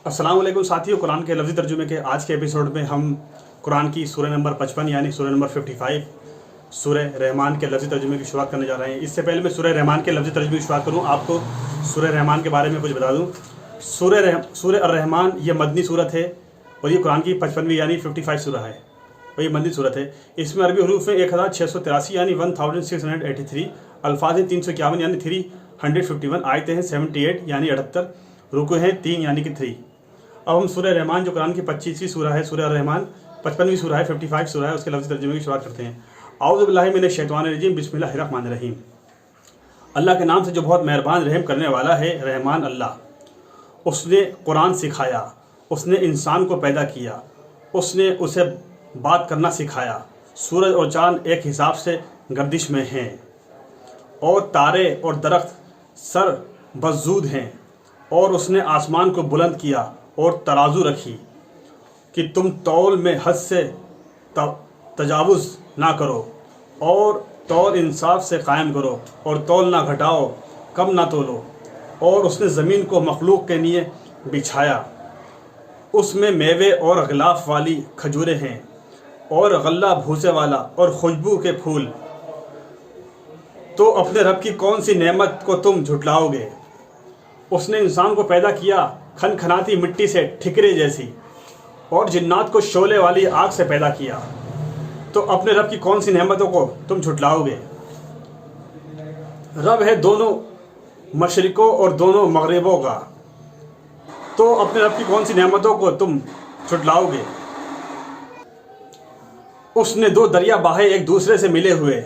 अस्सलाम वालेकुम साथियों, कुरान के लफ्ज़ी तर्जुमे के आज के एपिसोड में हम कुरान की सूरह नंबर 55 यानी सूरह नंबर 55 सूरह रहमान के लफ्ज़ी तर्जुमे की शुरुआत करने जा रहे हैं। इससे पहले मैं सूरह रहमान के लफ्ज़ी तर्जुमे की शुरुआत करूं, आपको सूरह रहमान के बारे में कुछ बता दूं। सूरह अर्रहमान ये मदनी सूरत है और ये कुरान की 55वीं यानी 55 सूरह है और ये मदनी सूरत है। इसमें अरबी हरूफ में 1683 यानी 1683 अल्फाज हैं 351 यानी 351 आयतें हैं 78 यानी 78 रुकू हैं 3 यानी कि 3। अब हम सूरह रहमान जो कुरान की 25वीं सूरह है, सूरह रहमान 55वीं सूरह है, 55 सूरह है, उसके लफ्ज़ी तर्जुमे की शुरुआत करते हैं। औज़ु बिल्लाहि मिनश शैतानिर रजीम, बिस्मिल्लाहिर्रहमानिर रहीम। अल्लाह के नाम से जो बहुत मेहरबान रहम करने वाला है। रहमान अल्लाह। उसने कुरान सिखाया, उसने इंसान को पैदा किया, उसने उसे बात करना सिखाया। सूरज और चाँद एक हिसाब से गर्दिश में हैं और तारे और दरख्त सर बज़ूद हैं। और उसने आसमान को बुलंद किया और तराजू रखी कि तुम तौल में हद से तजावुज़ ना करो और तौल इंसाफ से कायम करो और तौल ना घटाओ, कम ना तोलो। और उसने ज़मीन को मखलूक के लिए बिछाया, उसमें मेवे और ग़िलाफ़ वाली खजूरें हैं और गल्ला भूसे वाला और खुशबू के फूल। तो अपने रब की कौन सी नेमत को तुम झुटलाओगे? उसने इंसान को पैदा किया खनखनाती मिट्टी से ठिकरे जैसी और जिन्नात को शोले वाली आग से पैदा किया। तो अपने रब की कौन सी नेमतों को तुम झुटलाओगे? रब है दोनों मशरिकों और दोनों मगरिबों का, तो अपने रब की कौन सी नेमतों को तुम झुटलाओगे? उसने दो दरिया बाहे एक दूसरे से मिले हुए,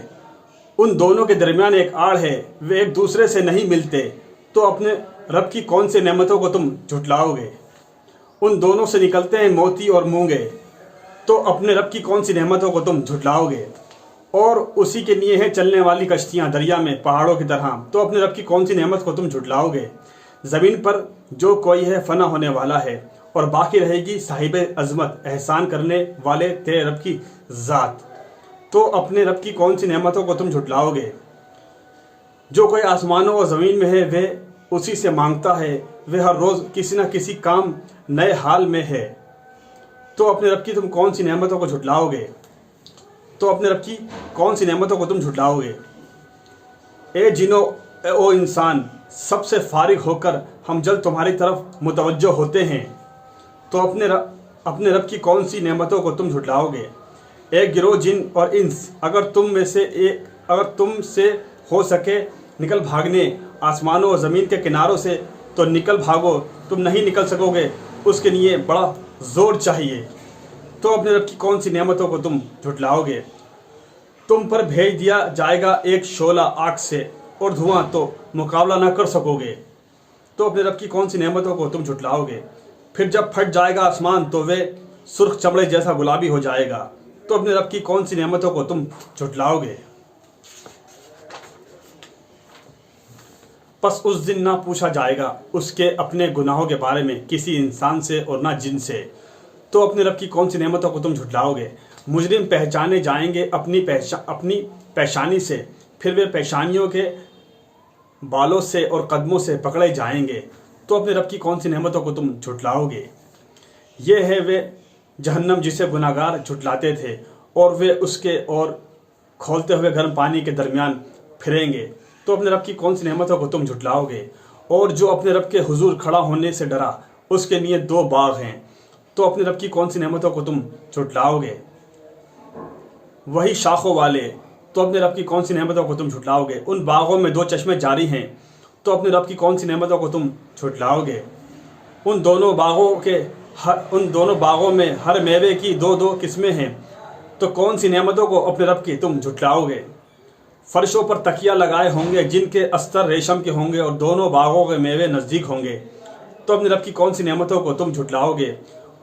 उन दोनों के दरमियान एक आड़ है, वे एक दूसरे से नहीं मिलते, तो अपने रब की कौन से नेमतों को तुम झुटलाओगे? उन दोनों से निकलते हैं मोती और मूंगे, तो अपने रब की कौन सी नेमतों को तुम झुटलाओगे? और उसी के लिए है चलने वाली कश्तियाँ दरिया में पहाड़ों की तरह, तो अपने रब की कौन सी नेमत को तुम झुटलाओगे? ज़मीन पर जो कोई है फ़ना होने वाला है और बाकी रहेगी साहिब अज़मत एहसान करने वाले तेरे रब की ज़ात, तो अपने रब की कौन सी नेमतों को तुम झुटलाओगे? जो कोई आसमानों और ज़मीन में है वह उसी से मांगता है, वह हर रोज़ किसी न किसी काम नए हाल में है, तो अपने रब की तुम कौन सी नेमतों को झुटलाओगे? तो अपने रब की कौन सी नेमतों को तुम झुटलाओगे? ए जिनो ओ इंसान, सबसे फारिग होकर हम जल्द तुम्हारी तरफ मुतवज्जो होते हैं, तो अपने रब की कौन सी नेमतों को तुम झुटलाओगे? ए गिरोह जिन और इंस, अगर तुम से हो सके निकल भागने आसमानों और ज़मीन के किनारों से, तो निकल भागो, तुम नहीं निकल सकोगे, उसके लिए बड़ा ज़ोर चाहिए, तो अपने रब की कौन सी नेमतों को तुम झुटलाओगे? तुम पर भेज दिया जाएगा एक शोला आग से और धुआं, तो मुकाबला ना कर सकोगे, तो अपने रब की कौन सी नेमतों को तुम झुटलाओगे? फिर जब फट जाएगा आसमान तो वे सुर्ख चमड़े जैसा गुलाबी हो जाएगा, तो अपने रब की कौन सी नेमतों को तुम झुटलाओगे? बस उस दिन ना पूछा जाएगा उसके अपने गुनाहों के बारे में किसी इंसान से और ना जिन से, तो अपने रब की कौन सी नेमतों को तुम झुटलाओगे? मुजरिम पहचाने जाएंगे अपनी पेशानी से, फिर वे पेशानियों के बालों से और कदमों से पकड़े जाएंगे, तो अपने रब की कौन सी नेमतों को तुम झुटलाओगे? ये है वे जहन्नम जिसे गुनाहगार झुटलाते थे और वे उसके और खोलते हुए गर्म पानी के दरमियान फिरेंगे, तो अपने रब की कौन सी नेमतों को तुम झुटलाओगे? और जो अपने रब के हुजूर खड़ा होने से डरा उसके लिए 2 बाग हैं, तो अपने रब की कौन सी नेमतों को तुम झुटलाओगे? वही शाखों वाले, तो अपने रब की कौन सी नेमतों को तुम झुटलाओगे? उन बागों में 2 चश्मे जारी हैं, तो अपने रब की कौन सी नेमतों को तुम झुटलाओगे? उन दोनों बागों में हर मेवे की 2-2 किस्में हैं, तो कौन सी नेमतों को अपने रब की तुम झुटलाओगे? फर्शों पर तकिया लगाए होंगे जिनके अस्तर रेशम के होंगे और दोनों बागों के मेवे नज़दीक होंगे, तो अपने रब की कौन सी नेमतों को तुम झुटलाओगे?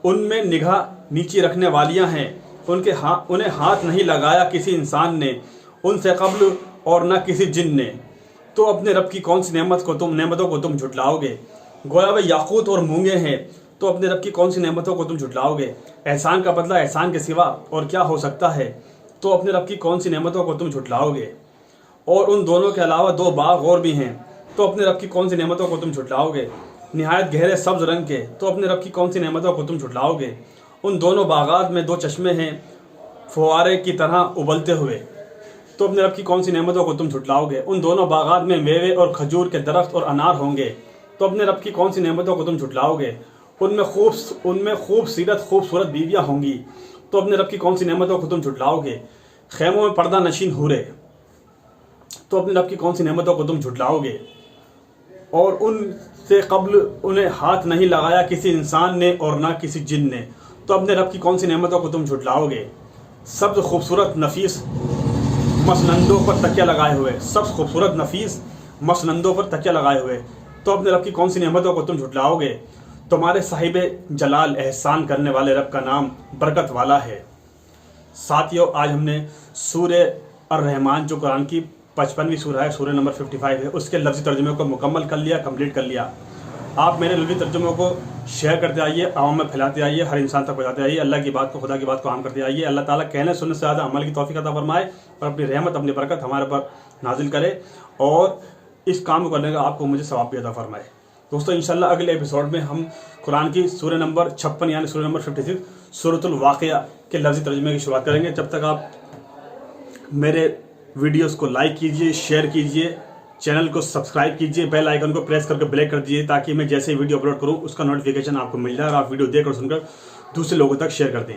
उनमें निगाह नीची रखने वालियां हैं, उन्हें हाथ नहीं लगाया किसी इंसान ने उनसे कब्ल और न किसी जिन ने, तो अपने रब की कौन सी नेमतों को तुम झुटलाओगे? गोया वे याकूत और मूंगे हैं, तो अपने रब की कौन सी नेमतों को तुम झुटलाओगे? एहसान का बदला एहसान के सिवा और क्या हो सकता है, तो अपने रब की कौन सी नेमतों को तुम झुटलाओगे? और उन दोनों के अलावा 2 बाग और भी हैं, तो अपने रब की कौन सी नेमतों को तुम झुटलाओगे? नहायत गहरे सब्ज रंग के, तो अपने रब की कौन सी नेमतों को तुम झुटलाओगे। उन दोनों बागात में 2 चश्मे हैं फुहारे की तरह उबलते हुए, तो अपने रब की कौन सी नेमतों को तुम झुटलाओगे। उन दोनों बागात में मेवे और खजूर के दरख्त और अनार होंगे, तो अपने रब की कौन सी नेमतों को तुम झुटलाओगे। उनमें खूबसूरत बीवियाँ होंगी, तो अपने रब की कौन सी नेमतों को तुम झुटलाओगे। खैमों में पर्दा नशीन हूरे, तो अपने रब की कौन सी नेमतों को तुम झुटलाओगे। और उनसे कब्ल उन्हें हाथ नहीं लगाया किसी इंसान ने और ना किसी जिन ने, तो अपने रब की कौन सी नेमतों को तुम झुटलाओगे। सब्ज़ खूबसूरत नफीस मसनंदों पर तकिया लगाए हुए, सब्ज़ खूबसूरत नफीस मसनंदों पर तकिया लगाए हुए, तो अपने रब की कौन सी नेमतों को तुम झुटलाओगे। तुम्हारे साहिब जलाल एहसान करने वाले रब का नाम बरकत वाला है। साथियों, आज हमने सूरे अर्रहमान जो कुरान की 55वीं सूरह है, सूरह नंबर 55 है, उसके लफ्ज़ी तर्जुमे को मुकम्मल कर लिया, कंप्लीट कर लिया। आप मेरे लफ्ज़ी तर्जुमों को शेयर करते आइए, आवाम में फैलाते आइए, हर इंसान तक पहुँचाते आइए। अल्लाह की बात को, खुदा की बात को आम करते आइए। अल्लाह ताला कहने सुनने से ज़्यादा अमल की तौफीक अता फरमाए और अपनी रहमत, अपनी बरकत हमारे पर नाजिल करे और इस काम को करने का आपको मुझे सवाब भी अता फरमाए। दोस्तों, इंशाल्लाह अगले एपिसोड में हम कुरान की सूरह नंबर 56 यानी सूरह नंबर 56 सूरतुल वाक़िया के लफ्ज़ी तर्जुमे की शुरुआत करेंगे। जब तक आप मेरे वीडियोस को लाइक कीजिए, शेयर कीजिए, चैनल को सब्सक्राइब कीजिए, बेल आइकन को प्रेस करके ब्रेक कर दीजिए, ताकि मैं जैसे ही वीडियो अपलोड करूं उसका नोटिफिकेशन आपको मिल जाए और आप वीडियो देख और सुनकर दूसरे लोगों तक शेयर कर दें।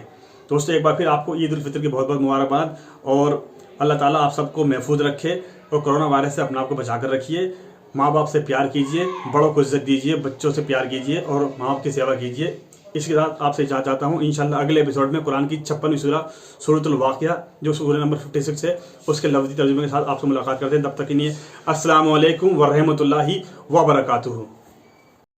दोस्तों, एक बार फिर आपको ईद उल फितर की बहुत बहुत मुबारकबाद और अल्लाह ताला आप सबको महफूज रखे और कोरोना वायरस से अपने आप को बचा कर रखिए। माँ बाप से प्यार कीजिए, बड़ों को इज्जत दीजिए, बच्चों से प्यार कीजिए और माँ बाप की सेवा कीजिए। इसके साथ आपसे इजाज़त चाहता हूँ। इंशाल्लाह अगले एपिसोड में कुरान की 56वीं सूरह सूरतुल वाक़िया जो सूरह नंबर 56 है उसके लफ्ज़ी तर्जुमे के साथ आपसे मुलाकात करते हैं। तब तक के लिए अस्सलामु अलैकुम व रहमतुल्लाहि व बरकातुहू।